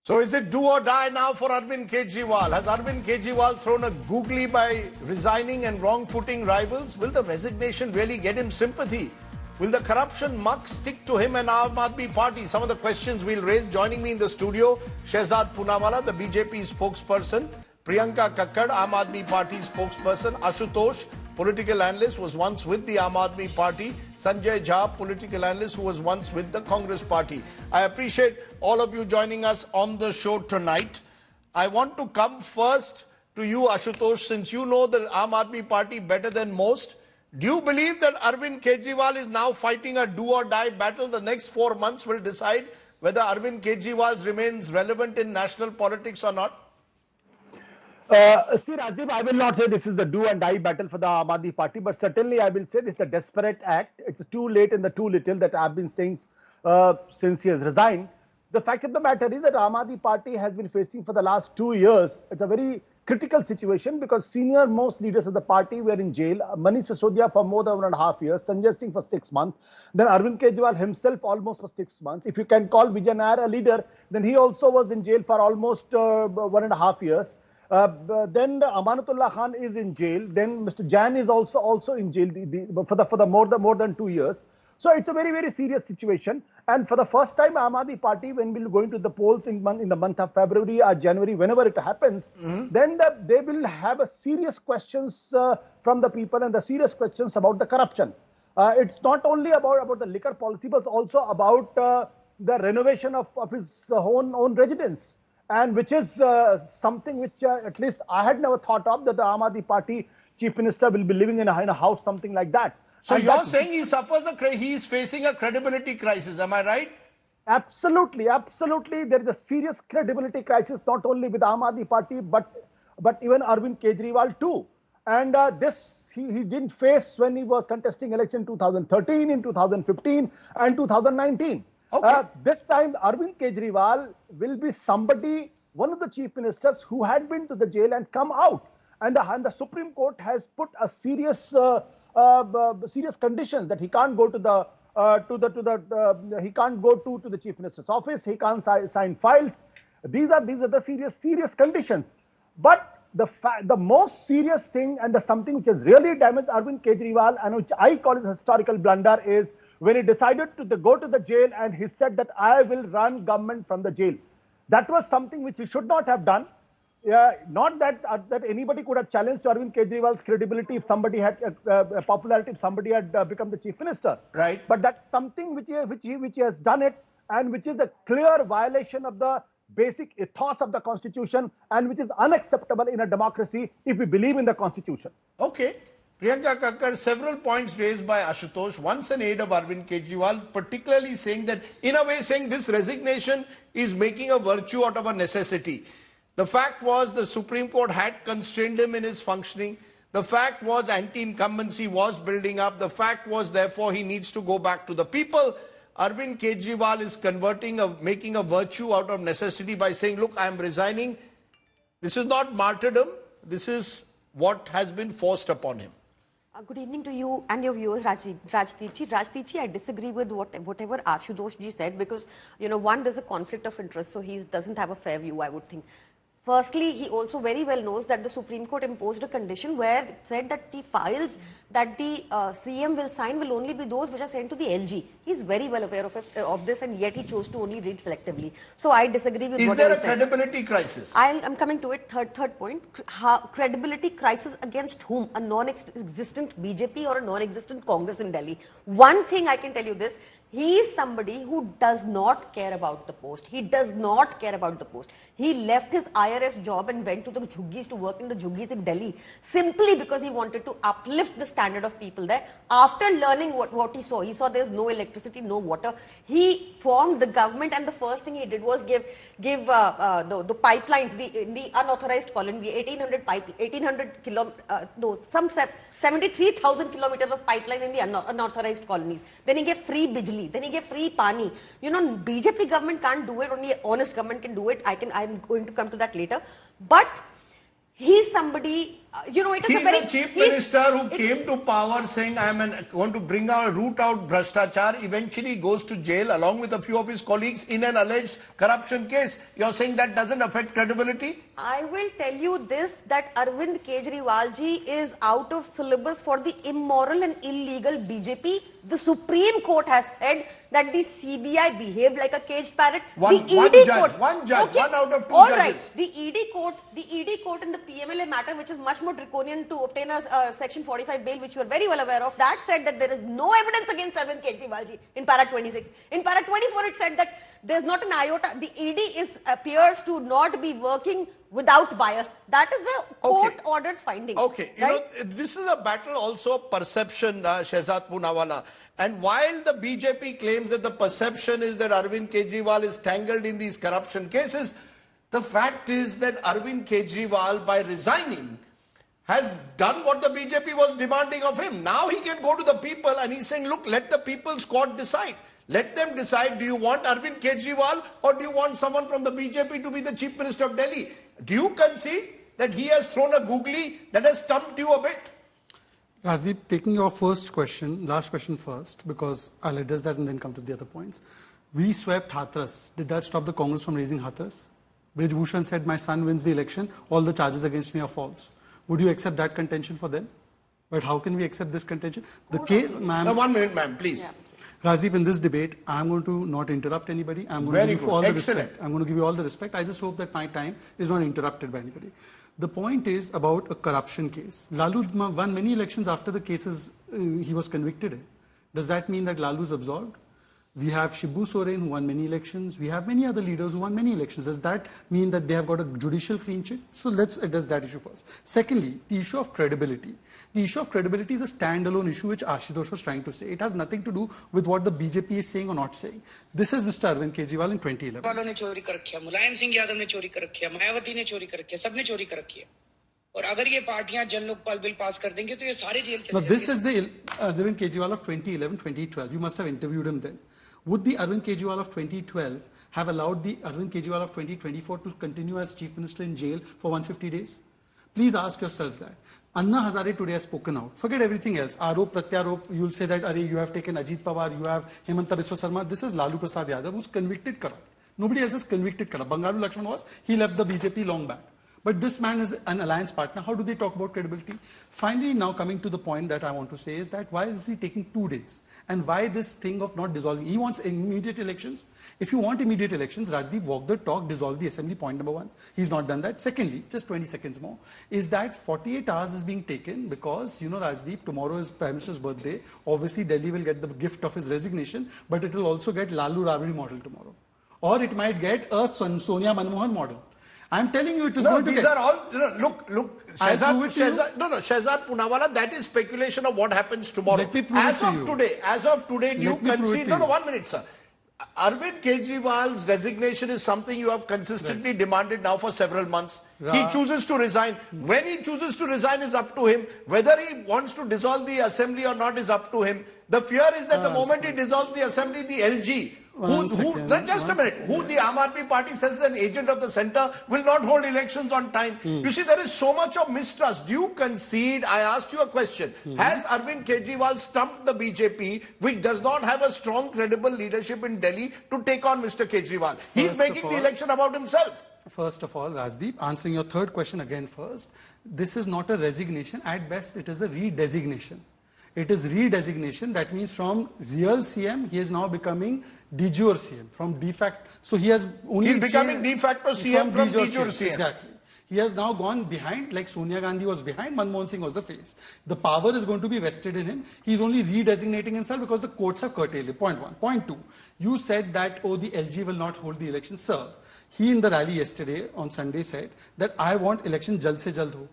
So is it do or die now for Arvind Kejriwal? Has Arvind Kejriwal thrown a googly by resigning and wrong-footing rivals? Will the resignation really get him sympathy? Will the corruption muck stick to him and Aam Aadmi Party? Some of the questions we'll raise. Joining me in the studio, Shehzad Poonawalla, the BJP spokesperson, Priyanka Kakkad, Aam Aadmi Party spokesperson, Ashutosh, political analyst, was once with the Aam Aadmi Party, Sanjay Jha, political analyst who was once with the Congress Party. I appreciate all of you joining us on the show tonight. I want to come first to you, Ashutosh, since you know the Aam Aadmi Party better than most. Do you believe that Arvind Kejriwal is now fighting a do or die battle? The next 4 months will decide whether Arvind Kejriwal remains relevant in national politics or not? See, Rajdeep, I will not say this is the do and die battle for the Aam Aadmi Party, but certainly I will say this is a desperate act. It's too late and the too little that I've been saying since he has resigned. The fact of the matter is that Aam Aadmi Party has been facing for the last 2 years. It's a very critical situation because senior most leaders of the party were in jail. Manish Sisodia for more than 1.5 years, Sanjay Singh for 6 months, then Arvind Kejriwal himself almost for 6 months. If you can call Vijay Nair a leader, then he also was in jail for almost 1.5 years. Then Amanatullah Khan is in jail. Then Mr. Jain is also in jail for more than 2 years. So it's a very, very serious situation. And for the first time, Aam Aadmi Party, when we'll go into the polls in the month of February or January, whenever it happens, then they will have a serious questions from the people and the serious questions about the corruption. It's not only about the liquor policy, but also about the renovation of his own residence. And which is something which at least I had never thought of, that the Aam Aadmi Party chief minister will be living in a house, something like that. So you're saying he is facing a credibility crisis, am I right? Absolutely, absolutely. There is a serious credibility crisis, not only with Aam Aadmi Party, but even Arvind Kejriwal too. And this he didn't face when he was contesting election 2013, in 2015 and 2019. Okay. This time, Arvind Kejriwal will be somebody, one of the chief ministers who had been to the jail and come out. And the Supreme Court has put a serious conditions that he can't go to the chief minister's office. He can't sign files. These are the serious conditions. But the most serious thing and something which has really damaged Arvind Kejriwal and which I call it a historical blunder is when he decided to go to the jail and he said that I will run government from the jail. That was something which he should not have done. Not that anybody could have challenged Arvind Kejriwal's credibility if somebody had popularity, if somebody had become the chief minister. Right. But that's something which he has done it, and which is a clear violation of the basic ethos of the constitution, and which is unacceptable in a democracy if we believe in the constitution. Okay. Priyanka Kakkad, several points raised by Ashutosh, once an aide of Arvind Kejriwal, particularly saying that, in a way saying this resignation is making a virtue out of a necessity. The fact was the Supreme Court had constrained him in his functioning. The fact was anti-incumbency was building up. The fact was therefore he needs to go back to the people. Arvind Kejriwal is making a virtue out of necessity by saying, look, I am resigning. This is not martyrdom. This is what has been forced upon him. Good evening to you and your viewers, Rajdeep ji, I disagree with whatever Ashutosh ji said because, one, there's a conflict of interest, so he doesn't have a fair view, I would think. Firstly, he also very well knows that the Supreme Court imposed a condition where it said that the files that the CM will sign will only be those which are sent to the LG. He's very well aware of this, and yet he chose to only read selectively. So I disagree with what he said. Is there a credibility crisis? I'm coming to it. Third point. Credibility crisis against whom? A non-existent BJP or a non-existent Congress in Delhi? One thing I can tell you this. He is somebody who does not care about the post. He does not care about the post. He left his IRS job and went to the jhuggis to work in the jhuggis in Delhi simply because he wanted to uplift the standard of people there. After learning what he saw there's no electricity, no water. He formed the government, and the first thing he did was give the pipelines, the unauthorized colony, the 73,000 kilometers of pipeline in the unauthorized colonies. Then he gave free bijli. Then he gave free pani. BJP government can't do it. Only honest government can do it. I'm going to come to that later. But he's somebody it is He's a very... a chief minister who came to power saying, going to bring out, root out Bhrashtachar, eventually goes to jail along with a few of his colleagues in an alleged corruption case. You're saying that doesn't affect credibility? I will tell you this, that Arvind Kejriwal ji is out of syllabus for the immoral and illegal BJP. The Supreme Court has said that the CBI behaved like a caged parrot. One judge, okay. One out of two All judges. right. The ED court in the PMLA matter, which is much more draconian to obtain a Section 45 bail, which you are very well aware of, that said that there is no evidence against Arvind Kejriwal ji in para 26. In para 24, it said that there's not an iota. The ED appears to not be working without bias. That is the court order's finding. Okay, right? This is a battle also of perception, Shehzad Poonawala. And while the BJP claims that the perception is that Arvind Kejriwal is tangled in these corruption cases, the fact is that Arvind Kejriwal, by resigning, has done what the BJP was demanding of him. Now he can go to the people and he's saying, look, let the people's court decide. Let them decide, do you want Arvind Kejriwal or do you want someone from the BJP to be the Chief Minister of Delhi? Do you concede that he has thrown a googly that has stumped you a bit? Rajdeep, taking your last question first, because I'll address that and then come to the other points. We swept Hathras. Did that stop the Congress from raising Hathras? Brij Bhushan said, my son wins the election, all the charges against me are false. Would you accept that contention for them? But how can we accept this contention? The case, ma'am. No, 1 minute, ma'am, please. Yeah. Rajdeep, in this debate, I'm going to not interrupt anybody. I'm going to give you all the respect. I'm going to give you all the respect. I just hope that my time is not interrupted by anybody. The point is about a corruption case. Lalu won many elections after the cases he was convicted in. Does that mean that Lalu is absolved? We have Shibu Soren who won many elections. We have many other leaders who won many elections. Does that mean that they have got a judicial clean sheet? So let's address that issue first. Secondly, the issue of credibility. The issue of credibility is a standalone issue which Ashutosh was trying to say. It has nothing to do with what the BJP is saying or not saying. This is Mr. Arvind Kejriwal in 2011. ने चोरी कर रखी है, मुलायम सिंह यादव ने चोरी कर रखी है, मायावती ने चोरी कर रखी है, सबने चोरी कर रखी है. और अगर ये पार्टियां जन लोकपाल बिल पास कर देंगे तो ये सारे जेल चले जाएंगे. Now this is the Arvind Kejriwal of 2011-2012. You must have interviewed him then. Would the Arvind Kejriwal of 2012 have allowed the Arvind Kejriwal of 2024 to continue as Chief Minister in jail for 150 days? Please ask yourself that. Anna Hazare today has spoken out. Forget everything else. Arop, Pratyarop, you'll say that, you have taken Ajit Pawar, you have Hemanta Biswa Sarma. This is Lalu Prasad Yadav, who's convicted corrupt. Nobody else is convicted corrupt. Bangalu Lakshman was, he left the BJP long back. But this man is an alliance partner. How do they talk about credibility? Finally, now coming to the point that I want to say is that why is he taking 2 days? And why this thing of not dissolving? He wants immediate elections. If you want immediate elections, Rajdeep, walk the talk, dissolve the assembly, point number 1. He's not done that. Secondly, just 20 seconds more, is that 48 hours is being taken because, Rajdeep, tomorrow is Prime Minister's birthday. Obviously, Delhi will get the gift of his resignation, but it will also get Lalu Rabri model tomorrow. Or it might get a Sonia Manmohan model. I'm telling you, it is going to get... These are all... Look, Shehzad Poonawala, that is speculation of what happens tomorrow. Let me prove it to you. As of today, do you concede... No, 1 minute, sir. Arvind Kejriwal's resignation is something you have consistently demanded now for several months. He chooses to resign. When he chooses to resign is up to him. Whether he wants to dissolve the assembly or not is up to him. The fear is that the moment he dissolves the assembly, the LG... who the Aam Aadmi Party says is an agent of the centre will not hold elections on time. You see, there is so much of mistrust. Do you concede? I asked you a question. Has Arvind Kejriwal stumped the BJP, which does not have a strong, credible leadership in Delhi, to take on Mr. Kejriwal? He's making the election about himself. First of all, Rajdeep, answering your third question again first, this is not a resignation. At best, it is a redesignation. It is redesignation. That means from real CM, he is now becoming de jure CM, from de facto. So he has only... He's becoming de facto CM from de jure CM. Exactly. He has now gone behind, like Sonia Gandhi was behind, Manmohan Singh was the face. The power is going to be vested in him. He's only redesignating himself because the courts have curtailed it. Point 1. Point 2. You said that, the LG will not hold the election. Sir, he in the rally yesterday, on Sunday, said that I want election jald se jald ho.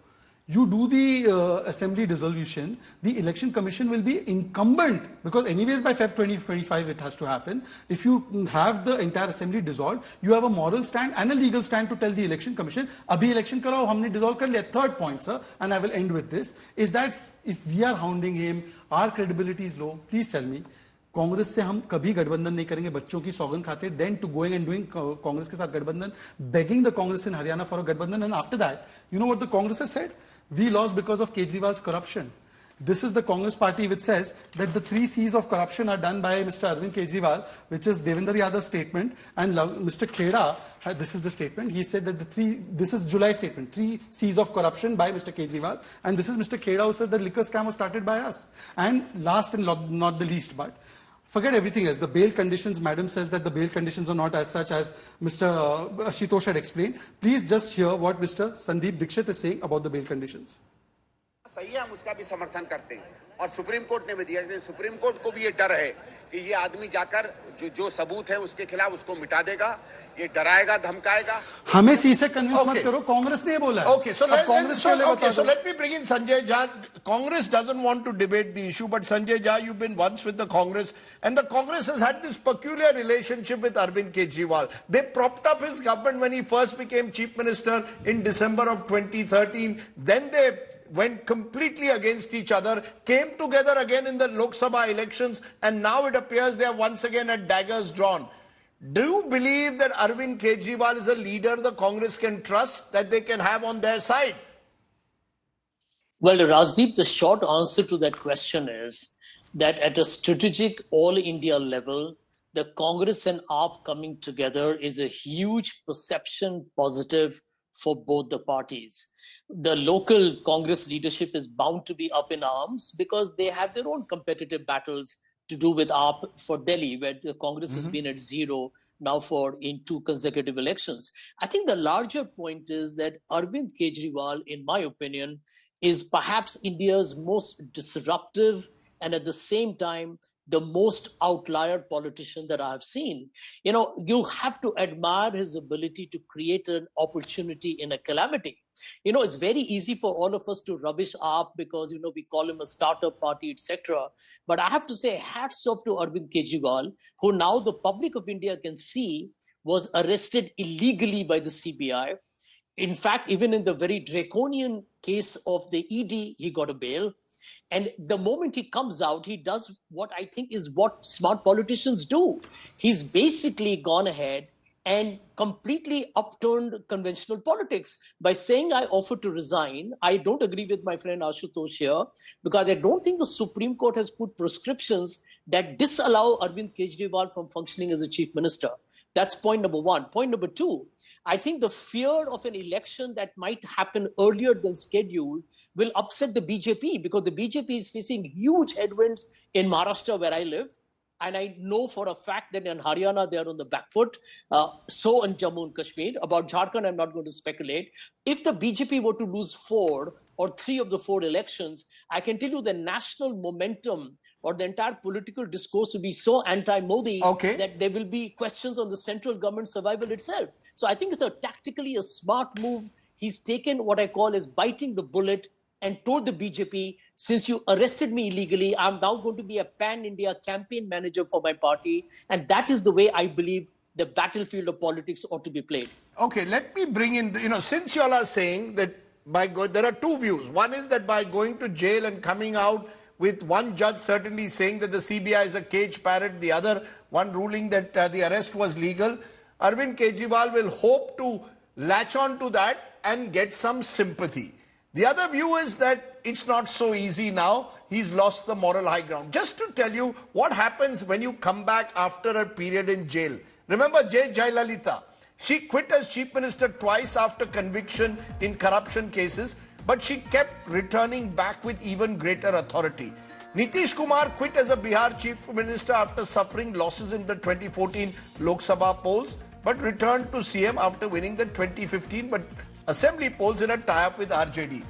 You do the assembly dissolution, the election commission will be incumbent because anyways by Feb 2025 it has to happen. If you have the entire assembly dissolved, you have a moral stand and a legal stand to tell the election commission, abhi election karao, humne dissolve kar liya. Third point, sir, and I will end with this, is that if we are hounding him, our credibility is low, please tell me, Congress से हम कभी गठबंधन नहीं करेंगे, बच्चों की सौगंध खाते, then to going and doing Congress के साथ गठबंधन, begging the Congress in Haryana for a गठबंधन, and after that, you know what the Congress has said? We lost because of Kejriwal's corruption. This is the Congress party which says that the 3 C's of corruption are done by Mr. Arvind Kejriwal, which is Devendra Yadav's statement, and Mr. Kheda, this is the statement. He said that this is July statement, 3 C's of corruption by Mr. Kejriwal, and this is Mr. Kheda who says the liquor scam was started by us. And last and not the least, but forget everything else. The bail conditions, madam says that the bail conditions are not as such as Mr. Ashitosh had explained. Please just hear what Mr. Sandeep Dikshit is saying about the bail conditions. सही है, हम उसका भी समर्थन करते हैं और supreme court ने भी दिया। सुप्रीम कोर्ट को भी ये डर है कि ये आदमी जाकर जो सबूत है उसके खिलाफ उसको मिटा देगा, ये डराएगा, धमकाएगा। हमें सी से कन्विंस मत करो, कांग्रेस ने बोला है। Okay, so let me bring in Sanjay Jha. Congress doesn't want to debate the issue, but Sanjay Jha, you've been once with the Congress, and the Congress has had this peculiar relationship with Arvind Kejriwal. They propped up his government when he first became chief minister in December of 2013. Then they went completely against each other, came together again in the Lok Sabha elections, and now it appears they are once again at daggers drawn. Do you believe that Arvind Kejriwal is a leader the Congress can trust, that they can have on their side? Well, Rajdeep, the short answer to that question is that at a strategic all-India level, the Congress and AAP coming together is a huge perception positive for both the parties. The local Congress leadership is bound to be up in arms because they have their own competitive battles to do with AAP for Delhi, where the Congress has been at 0 now in 2 consecutive elections. I think the larger point is that Arvind Kejriwal, in my opinion, is perhaps India's most disruptive and at the same time the most outlier politician that I have seen. You know, you have to admire his ability to create an opportunity in a calamity. You know, it's very easy for all of us to rubbish AAP because, you know, we call him a startup party, etc. But I have to say hats off to Arvind Kejriwal, who now the public of India can see was arrested illegally by the CBI. In fact, even in the very draconian case of the ED, he got a bail. And the moment he comes out, he does what I think is what smart politicians do. He's basically gone ahead and completely upturned conventional politics by saying, I offer to resign. I don't agree with my friend Ashutosh here because I don't think the Supreme Court has put prescriptions that disallow Arvind Kejriwal from functioning as a chief minister. That's point number 1. Point number 2, I think the fear of an election that might happen earlier than scheduled will upset the BJP because the BJP is facing huge headwinds in Maharashtra where I live. And I know for a fact that in Haryana, they are on the back foot. So in Jammu and Kashmir. About Jharkhand, I'm not going to speculate. If the BJP were to lose 4 or 3 of the 4 elections, I can tell you the national momentum or the entire political discourse will be so anti-Modi that there will be questions on the central government survival itself. So I think it's tactically a smart move. He's taken what I call as biting the bullet and told the BJP, since you arrested me illegally, I'm now going to be a pan-India campaign manager for my party. And that is the way I believe the battlefield of politics ought to be played. Okay, let me bring in, since you all are saying that there are 2 views. One is that by going to jail and coming out with one judge certainly saying that the CBI is a cage parrot, the other one ruling that the arrest was legal, Arvind Kejriwal will hope to latch on to that and get some sympathy. The other view is that it's not so easy now. He's lost the moral high ground. Just to tell you what happens when you come back after a period in jail. Remember Jayalalitha? She quit as chief minister twice after conviction in corruption cases, but she kept returning back with even greater authority. Nitish Kumar quit as a Bihar chief minister after suffering losses in the 2014 Lok Sabha polls, but returned to CM after winning the 2015 assembly polls in a tie-up with RJD.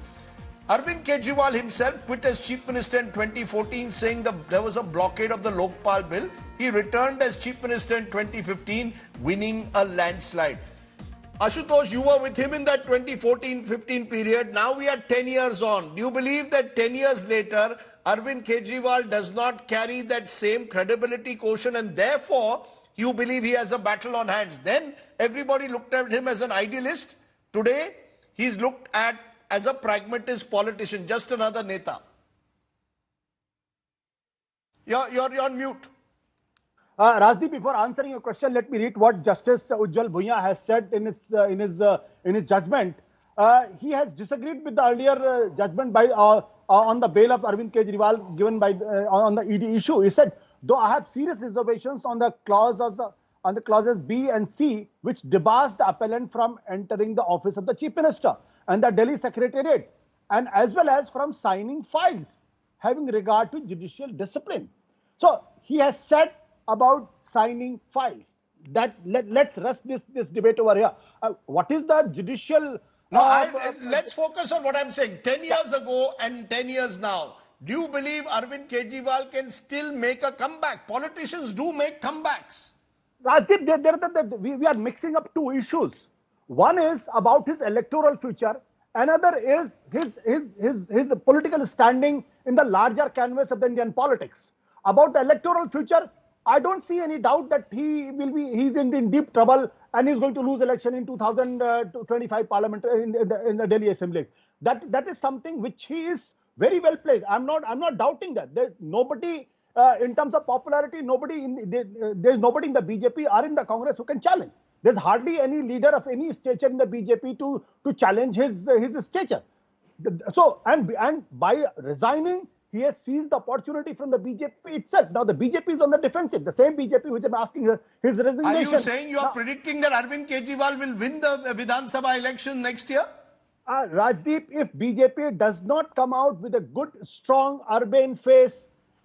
Arvind Kejriwal himself quit as chief minister in 2014, saying that there was a blockade of the Lokpal bill. He returned as chief minister in 2015, winning a landslide. Ashutosh, you were with him in that 2014-15 period. Now we are 10 years on. Do you believe that 10 years later, Arvind Kejriwal does not carry that same credibility quotient and therefore you believe he has a battle on hands? Then everybody looked at him as an idealist. Today, he's looked at as a pragmatist politician, just another neta. You're on mute. Rajdeep, before answering your question, let me read what Justice Ujjwal Bhuiyan has said in his judgment. He has disagreed with the earlier judgment by on the bail of Arvind Kejriwal given by on the ED issue. He said, though I have serious reservations on the clauses B and C, which debars the appellant from entering the office of the Chief Minister and the Delhi Secretariat, and as well as from signing files having regard to judicial discipline. So he has said about signing files. That let's rest this debate over here. What is the judicial? Let's focus on what I'm saying. 10 years ago and 10 years now, do you believe Arvind Kejriwal can still make a comeback? Politicians do make comebacks. Rajdeep, we are mixing up two issues. One is about his electoral future. Another is his political standing in the larger canvas of the Indian politics. About the electoral future, I don't see any doubt that he's in deep trouble and he's going to lose election in 2025 parliament in the Delhi Assembly. That is something which he is very well placed. I'm not doubting that. There's nobody in terms of popularity, there's nobody in the BJP or in the Congress who can challenge. There's hardly any leader of any stature in the BJP to challenge his stature. So and by resigning, he has seized the opportunity from the BJP itself. Now the BJP is on the defensive. The same BJP which is asking his resignation. Are you saying you are predicting that Arvind Kejriwal will win the Vidhan Sabha election next year? Rajdeep, if BJP does not come out with a good, strong urban face,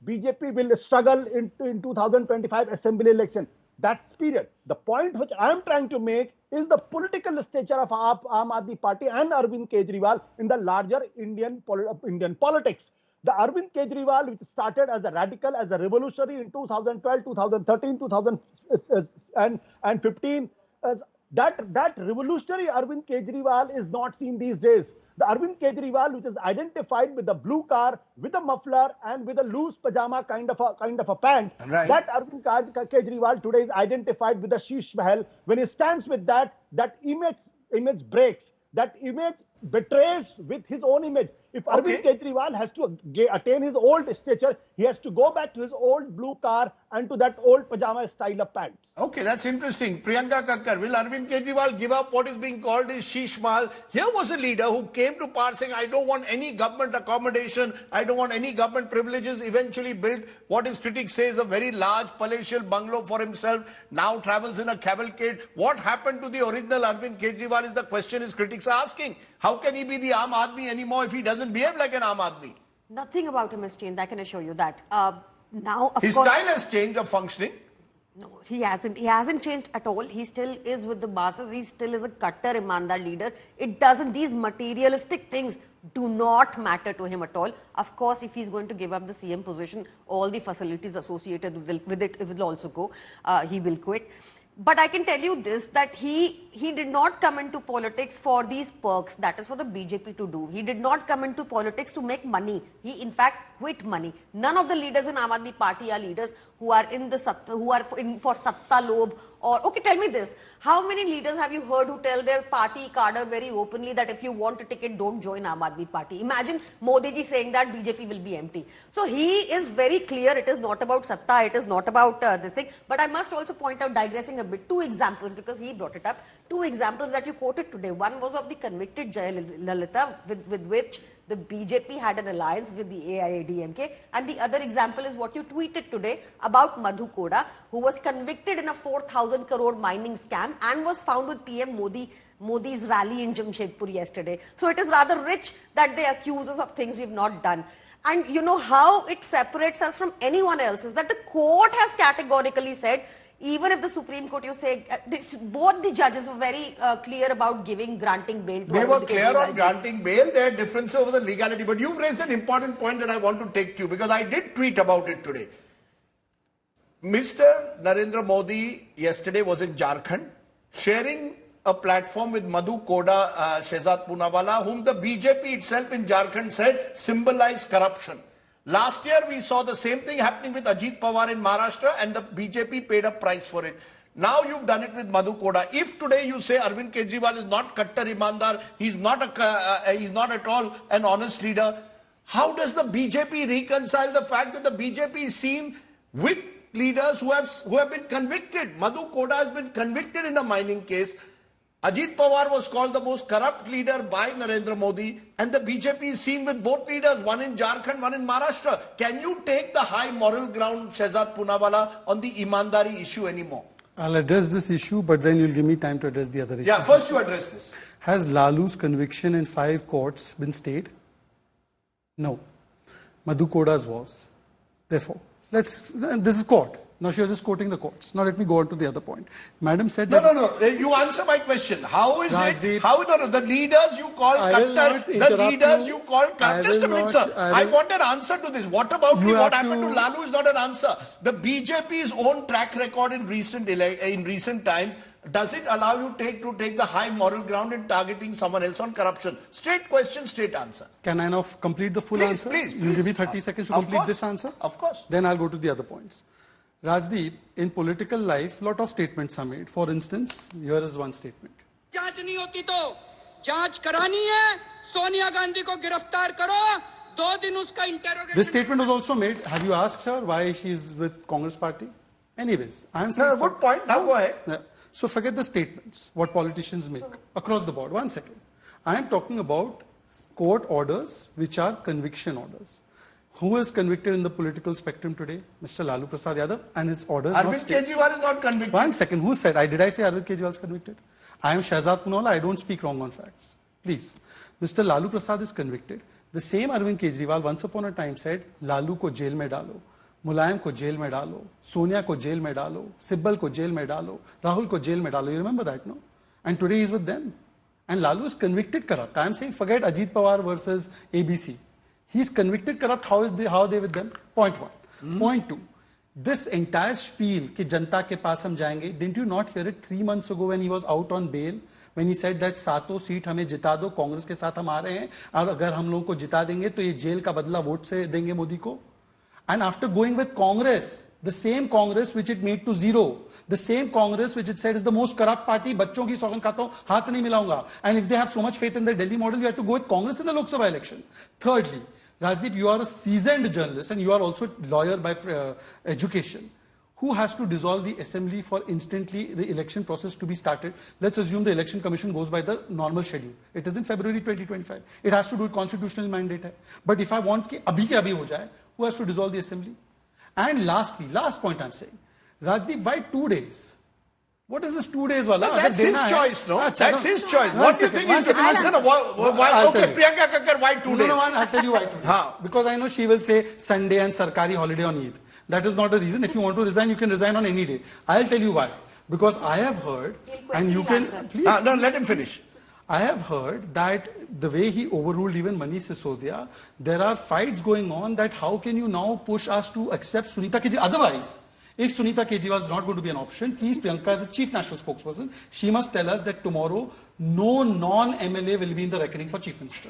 BJP will struggle in 2025 assembly election. That's period. The point which I am trying to make is the political stature of Aam Aadmi Party and Arvind Kejriwal in the larger Indian politics. The Arvind Kejriwal, which started as a radical, as a revolutionary in 2012, 2013, 2015, that revolutionary Arvind Kejriwal is not seen these days. The Arvind Kejriwal, which is identified with the blue car, with a muffler and with a loose pajama kind of a pant, right. That Arvind Kejriwal today is identified with the Sheesh Mahal. When he stands with that image breaks. That image betrays with his own image. If Arvind Kejriwal has to attain his old stature, he has to go back to his old blue car and to that old pajama style of pants. Okay, that's interesting. Priyanka Kakkar, will Arvind Kejriwal give up what is being called his Sheesh Mahal? Here was a leader who came to power saying, I don't want any government accommodation, I don't want any government privileges, eventually built what his critics say is a very large palatial bungalow for himself, now travels in a cavalcade. What happened to the original Arvind Kejriwal is the question his critics are asking. How can he be the Aam Aadmi anymore if he doesn't behave like an Aam Aadmi? Nothing about him has changed, I can assure you that. Now, of his course, style has changed of functioning. No, he hasn't. He hasn't changed at all. He still is with the masses. He still is a cutter, imandar leader. It doesn't, these materialistic things do not matter to him at all. Of course, if he's going to give up the CM position, all the facilities associated with it will also go. He will quit. But I can tell you this, that he did not come into politics for these perks. That is for the BJP to do. He did not come into politics to make money. He in fact quit money. None of the leaders in Aam Aadmi Party are leaders who are in for satta lob. Or okay, tell me this: how many leaders have you heard who tell their party cadre very openly that if you want a ticket, don't join Aam Aadmi Party? Imagine Modi ji saying that BJP will be empty. So he is very clear. It is not about satta. It is not about this thing. But I must also point out, digressing a bit, two examples because he brought it up. Two examples that you quoted today. One was of the convicted Jayalalitha, with which the BJP had an alliance with the AIADMK, and the other example is what you tweeted today about Madhu Koda, who was convicted in a 4,000 crore mining scam and was found with PM Modi's rally in Jamshedpur yesterday. So it is rather rich that they accuse us of things we've not done. And you know how it separates us from anyone else is that the court has categorically said, even if the Supreme Court, you say, both the judges were very clear about granting bail. They were clear on granting bail. There are differences over the legality. But you've raised an important point that I want to take to you because I did tweet about it today. Mr. Narendra Modi yesterday was in Jharkhand sharing a platform with Madhu Koda, Shehzad Poonawala, whom the BJP itself in Jharkhand said symbolized corruption. Last year, we saw the same thing happening with Ajit Pawar in Maharashtra and the BJP paid a price for it. Now you've done it with Madhu Koda. If today you say Arvind Kejriwal is not Kattar Imandar, he's not at all an honest leader, how does the BJP reconcile the fact that the BJP is seen with leaders who have been convicted? Madhu Koda has been convicted in a mining case. Ajit Pawar was called the most corrupt leader by Narendra Modi, and the BJP is seen with both leaders, one in Jharkhand, one in Maharashtra. Can you take the high moral ground, Shehzad Poonawalla, on the Imandari issue anymore? I'll address this issue, but then you'll give me time to address the other issue. Yeah, first you address this. Has Lalu's conviction in 5 courts been stayed? No. Madhu Koda's was. Therefore, this is court. Now she was just quoting the courts. Now let me go on to the other point. Madam said that... No. You answer my question. How is Rajdeep, it? How the leaders you call Qattar, the leaders you call Qattar. Just a minute, sir. I want an answer to this. What about what happened to Lalu is not an answer. The BJP's own track record in recent times, does it allow you to take the high moral ground in targeting someone else on corruption? Straight question, straight answer. Can I now complete the full answer? Please. You'll give me 30 seconds to complete this answer? Of course. Then I'll go to the other points. Rajdeep, in political life, lot of statements are made. For instance, here is one statement. जांच नहीं होती तो जांच करानी है, सोनिया गांधी को गिरफ्तार करो, 2 दिन उसका interrogation. This statement was also made. Have you asked her why she is with Congress party? Anyways, I'm saying... Good point. Now go ahead. Yeah. So forget the statements, what politicians make across the board. 1 second. I am talking about court orders which are conviction orders. Who is convicted in the political spectrum today? Mr. Lalu Prasad Yadav, and his orders not Arvind Kejriwal is not convicted. 1 second. Who said? Did I say Arvind Kejriwal is convicted? I am Shehzad Poonawalla. I don't speak wrong on facts. Please. Mr. Lalu Prasad is convicted. The same Arvind Kejriwal once upon a time said, Lalu ko jail mein dalo. मुलायम को jail में डालो, सोनिया को jail में डालो, सिब्बल को jail में डालो, राहुल को जेल में डालो. You remember that, no? And today he is with them. And Lalu is convicted corrupt. I am saying forget Ajit Pawar versus ABC. He is convicted corrupt. How are they with them? Point 1. Point 2. This entire spiel कि जनता के पास हम जाएंगे, didn't you not hear it 3 months ago when he was out on bail? When he said that 7 seat हमें जिता दो, कांग्रेस के साथ हम आ रहे हैं, और अगर हम लोगों को जिता देंगे तो ये जेल का बदला वोट से देंगे मोदी को. And after going with Congress, the same Congress which it made to zero, the same Congress which it said is the most corrupt party, बच्चों की सौगंध खाता हूं, हाथ नहीं मिलाऊंगा. And if they have so much faith in the Delhi model, you have to go with Congress in the Lok Sabha election. Thirdly, Rajdeep, you are a seasoned journalist and you are also a lawyer by education. Who has to dissolve the assembly for instantly the election process to be started? Let's assume the election commission goes by the normal schedule. It is in February 2025. It has to do with constitutional mandate. But if I want कि अभी के अभी हो जाए, who has to dissolve the assembly? And lastly, last point I'm saying, Rajdeep, why 2 days? What is this 2 days wala? That's his choice, no? That's his choice. What do you think is why? Okay, Priyanka Kakkar, why 2 days? No, I'll tell you why 2 days. Because I know she will say Sunday and Sarkari holiday on Eid. That is not a reason. If you want to resign, you can resign on any day. I'll tell you why. Because I have heard, and you can... Please, no, let him finish. I have heard that the way he overruled even Manish Sisodia, there are fights going on that how can you now push us to accept Sunita Kejriwal? Otherwise, if Sunita Kejriwal is not going to be an option, please, Priyanka, as a chief national spokesperson, she must tell us that tomorrow no non-MLA will be in the reckoning for chief minister.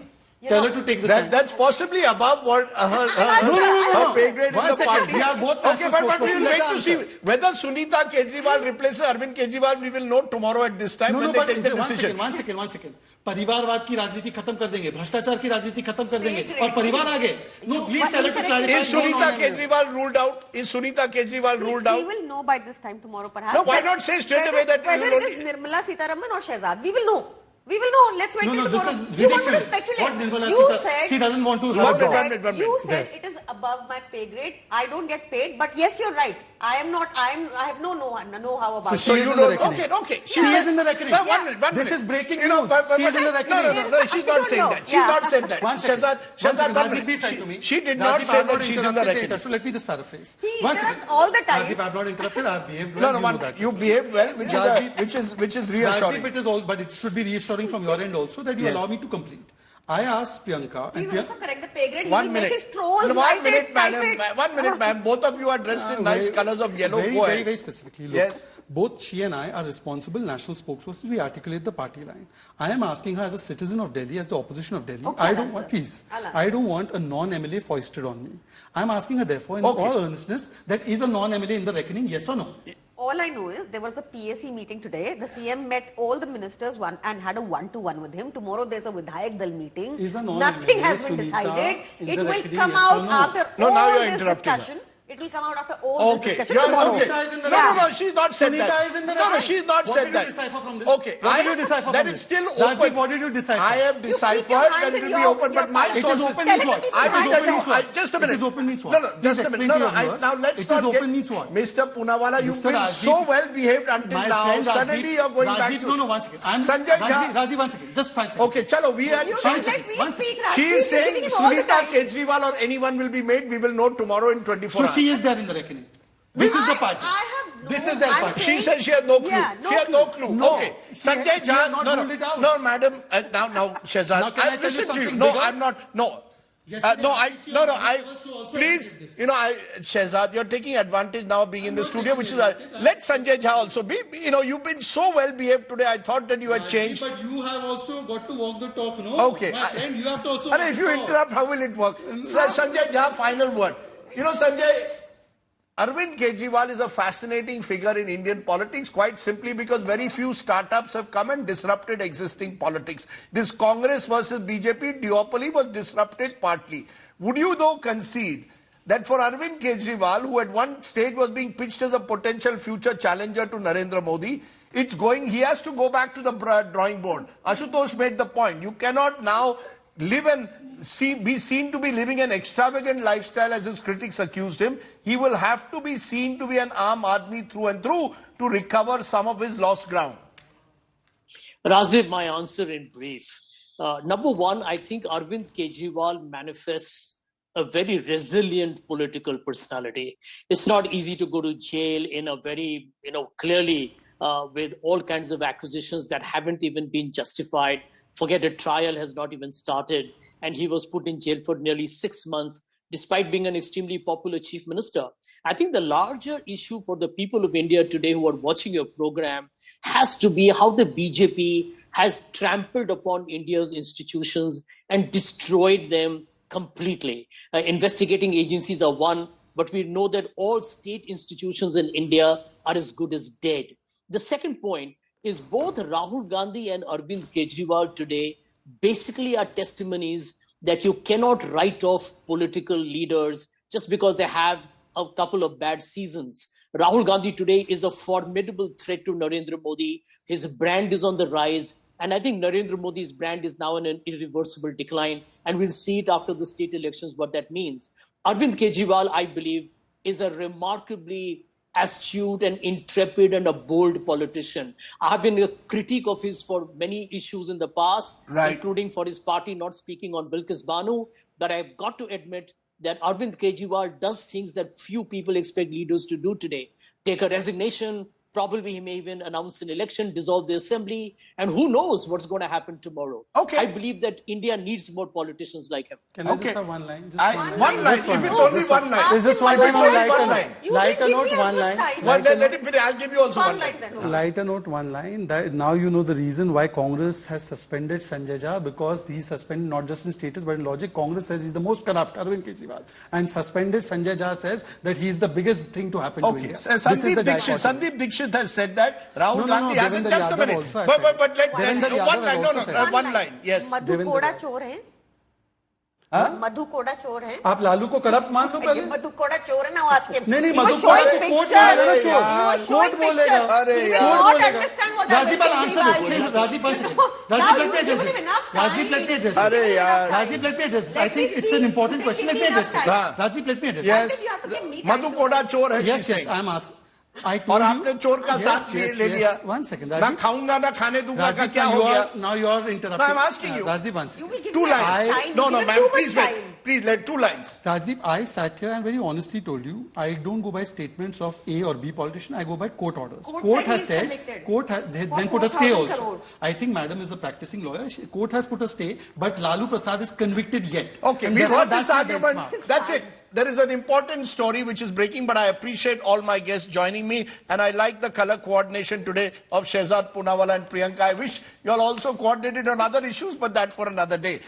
Tell her to take this. That's possibly above what her pay grade in the party. We are both okay, but we will wait to see whether Sunita Kejriwal replaces Arvind Kejriwal. We will know tomorrow at this time when they take the decision. One second. परिवारवाद की राजनीति खत्म कर देंगे, भ्रष्टाचार की राजनीति खत्म कर देंगे, और परिवार आगे. No, please tell her to clarify. Is Sunita Kejriwal ruled out? Is Sunita Kejriwal ruled out? We will know by this time tomorrow, perhaps. No, why not say straight away that whether it is Nirmala Sitharaman or Shehzad? We will know. We will know. Let's wait till tomorrow. This is ridiculous. What Nirmala Sitharaman? She doesn't want to have a job. You said it is above my pay grade. I don't get paid, but yes, you're right. I have no know-how about it. So you don't. Okay. She is in the reckoning. One minute. This is breaking news. She is in the reckoning. No, she's not saying that. She's not said that. Shehzad, she did not say that she's in the reckoning. So let me just paraphrase. He interrupts all the time. Rajdeep, I have not interrupted. I have behaved well. No, you behaved well, which is reassuring. Rajdeep, it is all, but it should be reassuring from your end also that you allow me to complete. I asked Priyanka... Please also correct the pay grade. 1 minute. His trolls. 1 minute, madam. 1 minute, ma'am. Both of you are dressed in nice colors of yellow. Very specifically. Look, yes. Both she and I are responsible national spokespersons. We articulate the party line. I am asking her as a citizen of Delhi, as the opposition of Delhi. Okay, I don't want a non-MLA foisted on me. I am asking her therefore in all earnestness that is a non-MLA in the reckoning, yes or no? All I know is there was a PAC meeting today. The CM met all the ministers and had a one-to-one with him. Tomorrow there's a Vidhayak Dal meeting. Nothing has been decided. It will come out after all this discussion. It will come out after all Okay. this discussion Yeah, tomorrow. okay. Sunita is in the No, right. she's not said Sunita that. is in the No, right. she's not What said did that. you decipher from this? Okay. What did you decipher that from is this? still Rajdeep, open. what did you decipher? I have You keep deciphered your hands that in it will be your- open, your but my pocket. It is sources... open means what? I It will is tell open you, means what? just a minute. It is open means what? No, just Please a explain minute. to your No, viewers. now let's It not is open get... means what? Mr. Poonawalla, you've Mr. been Rajdeep- so well behaved until My now. friend Suddenly Rajdeep- you're going back Rajdeep, to... No, one second. Sanjay Jha- Rajdeep, one second. Just 5 seconds. Okay, chalo, we had... You Five just let seconds, me one speak, second. Rajdeep. She is You're saying giving him all the Sunita time. Kejriwal or anyone will be made. We will know tomorrow in 24 So hours. she is there in the reckoning. This is the party. I have no... This is their I'm party. She saying- said she has no clue. Yeah, she has no clue. No, Okay. she Sanjay has Jha, not no, ruled it out. no, madam. Now, Shehzad, Now can I tell you listen to you. something No, bigger? I'm not. No. Yes, Please, Shehzad, you're taking advantage now being in the studio, which is, let Sanjay Jha also be. You've been so well behaved today. I thought that you had changed. But you have also got to walk the talk, no? Okay. My friend, you have to also... If you interrupt, how will it work? Sanjay Jha, final word. Sanjay, Arvind Kejriwal is a fascinating figure in Indian politics, quite simply because very few startups have come and disrupted existing politics. This Congress versus BJP duopoly was disrupted partly. Would you though concede that for Arvind Kejriwal, who at one stage was being pitched as a potential future challenger to Narendra Modi, he has to go back to the drawing board. Ashutosh made the point. You cannot now live and be seen to be living an extravagant lifestyle as his critics accused him. He will have to be seen to be an Aam Aadmi through and through to recover some of his lost ground. Rajdeep, my answer in brief. Number one, I think Arvind Kejriwal manifests a very resilient political personality. It's not easy to go to jail in a very, clearly with all kinds of accusations that haven't even been justified. Forget a trial has not even started. And he was put in jail for nearly 6 months, despite being an extremely popular chief minister. I think the larger issue for the people of India today who are watching your program has to be how the BJP has trampled upon India's institutions and destroyed them completely. Investigating agencies are one, but we know that all state institutions in India are as good as dead. The second point is both Rahul Gandhi and Arvind Kejriwal today basically are testimonies that you cannot write off political leaders just because they have a couple of bad seasons. Rahul Gandhi today is a formidable threat to Narendra Modi. His brand is on the rise. And I think Narendra Modi's brand is now in an irreversible decline. And we'll see it after the state elections, what that means. Arvind Kejriwal, I believe, is a remarkably astute and intrepid and a bold politician. I have been a critic of his for many issues in the past, including for his party not speaking on Bilkis Banu. But I've got to admit that Arvind Kejriwal does things that few people expect leaders to do today. Take a resignation. Probably he may even announce an election, dissolve the assembly, and who knows what's going to happen tomorrow. Okay. I believe that India needs more politicians like him. Can I just have one line? One line. If it's only one line. Is this one line or lighter note, one line? Let him finish. I'll give you also one line. Lighter note, one line. That now you know the reason why Congress has suspended Sanjay Jha, because he's suspended not just in status but in logic. Congress says he's the most corrupt, Arvind Kejriwal. And suspended Sanjay Jha says that he's the biggest thing to happen to India. Sandeep Dixit has said that. Rahul Gandhi hasn't. Just a minute. But let one line. Yes. Madhu Koda चोर है. मधु कोड़ा चोर है. आप लालू को corrupt मान लो पहले. मधु कोड़ा चोर है ना वो आस्क. नहीं मधु कोड़ा को कोर्ट बोलेगा ना चोर. कोर्ट बोलेगा. अरे यार. Rajdeep, I'll answer this. Please, Rajdeep, one second. Rajdeep, let me address this. Rajdeep, let me address this. अरे यार. Rajdeep, let me address this. I think it's an important question. Let me address it. Rajdeep, let me address it. Yes. Madhu Koda चोर है. Yes, I'm asking. और आपने चोर का साथ ले लिया. One second. ना खाऊंगा ना खाने दूंगा का क्या हो गया? Now you are interrupting. I'm asking you. Rajdeep, one second. 2 lines. No, ma'am. Please wait. Please let 2 lines. Rajdeep, I sat here and very honestly told you, I don't go by statements of A or B politician. I go by court orders. Court has said, then put a stay also. I think madam is a practicing lawyer. Court has put a stay, but Lalu Prasad is convicted yet. Okay, we heard this argument. That's it. There is an important story which is breaking, but I appreciate all my guests joining me, and I like the color coordination today of Shehzad Poonawalla and Priyanka. I wish you all also coordinated on other issues, but that for another day.